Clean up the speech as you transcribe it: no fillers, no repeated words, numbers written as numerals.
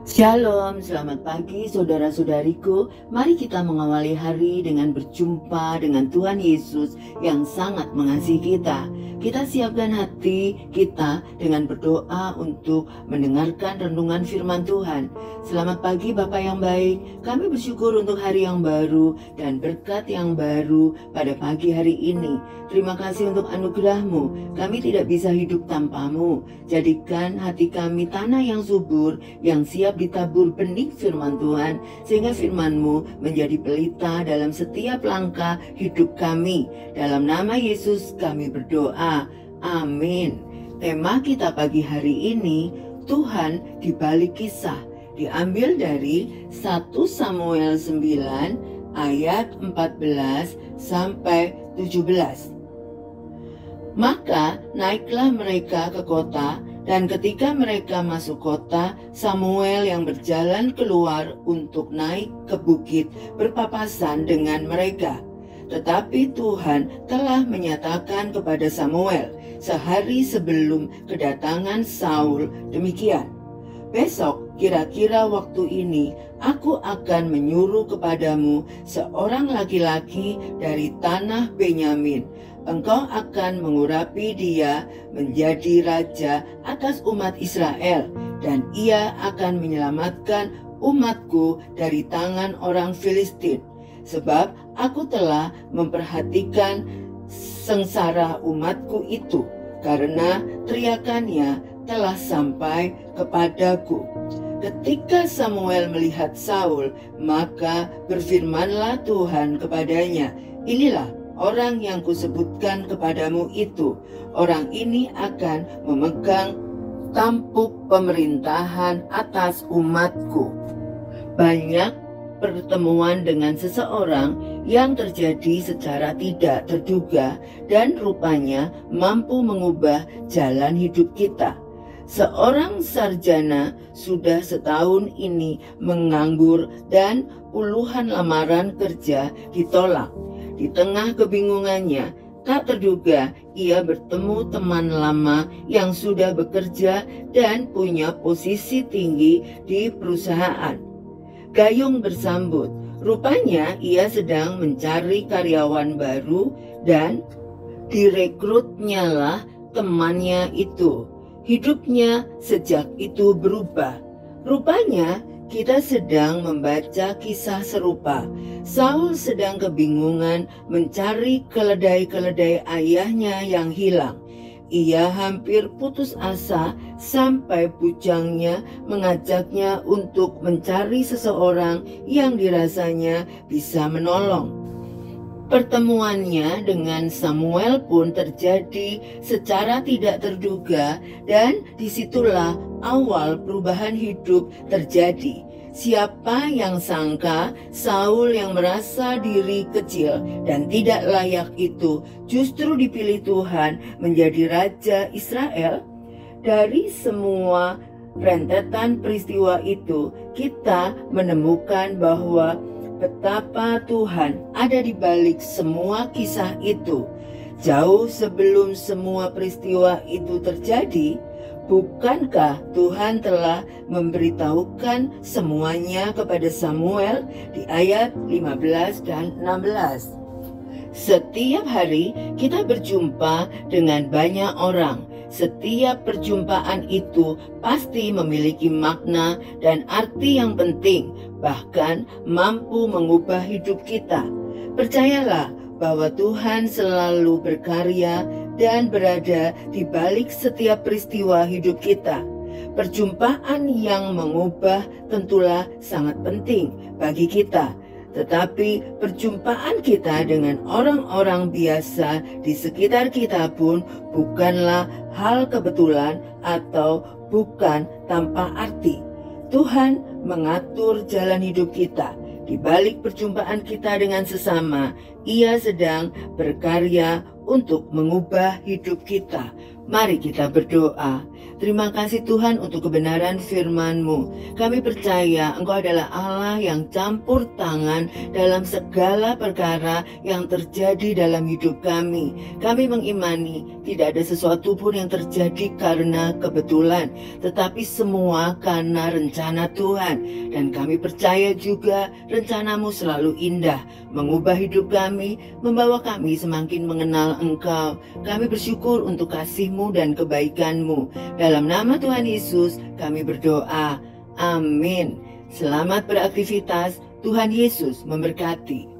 Shalom, selamat pagi saudara-saudariku. Mari kita mengawali hari dengan berjumpa dengan Tuhan Yesus yang sangat mengasihi kita. Kita siapkan hati kita dengan berdoa untuk mendengarkan renungan firman Tuhan. Selamat pagi Bapak yang baik. Kami bersyukur untuk hari yang baru dan berkat yang baru pada pagi hari ini. Terima kasih untuk anugerah-Mu. Kami tidak bisa hidup tanpa-Mu. Jadikan hati kami tanah yang subur, yang siap ditabur benih firman Tuhan, sehingga firman-Mu menjadi pelita dalam setiap langkah hidup kami. Dalam nama Yesus kami berdoa, amin. Tema kita pagi hari ini, Tuhan di balik kisah, diambil dari 1 Samuel 9 ayat 14 sampai 17. Maka naiklah mereka ke kota, dan ketika mereka masuk kota, Samuel yang berjalan keluar untuk naik ke bukit berpapasan dengan mereka. Tetapi Tuhan telah menyatakan kepada Samuel sehari sebelum kedatangan Saul demikian, "Besok kira-kira waktu ini aku akan menyuruh kepadamu seorang laki-laki dari tanah Benyamin. Engkau akan mengurapi dia menjadi raja atas umat Israel, dan ia akan menyelamatkan umatku dari tangan orang Filistin. Sebab aku telah memperhatikan sengsara umatku itu, karena teriakannya telah sampai kepadaku." Ketika Samuel melihat Saul, maka berfirmanlah Tuhan kepadanya, "Inilah orang yang kusebutkan kepadamu itu. Orang ini akan memegang tampuk pemerintahan atas umatku." Banyak pertemuan dengan seseorang yang terjadi secara tidak terduga dan rupanya mampu mengubah jalan hidup kita. Seorang sarjana sudah setahun ini menganggur dan puluhan lamaran kerja ditolak. Di tengah kebingungannya, tak terduga ia bertemu teman lama yang sudah bekerja dan punya posisi tinggi di perusahaan. Gayung bersambut, rupanya ia sedang mencari karyawan baru dan direkrutnyalah temannya itu. Hidupnya sejak itu berubah. Rupanya kita sedang membaca kisah serupa. Saul sedang kebingungan mencari keledai-keledai ayahnya yang hilang. Ia hampir putus asa sampai bujangnya mengajaknya untuk mencari seseorang yang dirasanya bisa menolong. Pertemuannya dengan Samuel pun terjadi secara tidak terduga, dan disitulah awal perubahan hidup terjadi. Siapa yang sangka Saul yang merasa diri kecil dan tidak layak itu justru dipilih Tuhan menjadi raja Israel? Dari semua rentetan peristiwa itu, kita menemukan bahwa betapa Tuhan ada di balik semua kisah itu. Jauh sebelum semua peristiwa itu terjadi, bukankah Tuhan telah memberitahukan semuanya kepada Samuel di ayat 15 dan 16? Setiap hari kita berjumpa dengan banyak orang. Setiap perjumpaan itu pasti memiliki makna dan arti yang penting, bahkan mampu mengubah hidup kita. Percayalah bahwa Tuhan selalu berkarya dan berada di balik setiap peristiwa hidup kita. Perjumpaan yang mengubah tentulah sangat penting bagi kita. Tetapi perjumpaan kita dengan orang-orang biasa di sekitar kita pun bukanlah hal kebetulan atau bukan tanpa arti. Tuhan mengatur jalan hidup kita. Di balik perjumpaan kita dengan sesama, Ia sedang berkarya untuk mengubah hidup kita. Mari kita berdoa. Terima kasih Tuhan untuk kebenaran firman-Mu. Kami percaya Engkau adalah Allah yang campur tangan dalam segala perkara yang terjadi dalam hidup kami. Kami mengimani tidak ada sesuatu pun yang terjadi karena kebetulan, tetapi semua karena rencana Tuhan. Dan kami percaya juga rencana-Mu selalu indah, mengubah hidup kami, membawa kami semakin mengenal Engkau. Kami bersyukur untuk kasih-Mu dan kebaikan-Mu. Dalam nama Tuhan Yesus kami berdoa. Amin. Selamat beraktivitas. Tuhan Yesus memberkati.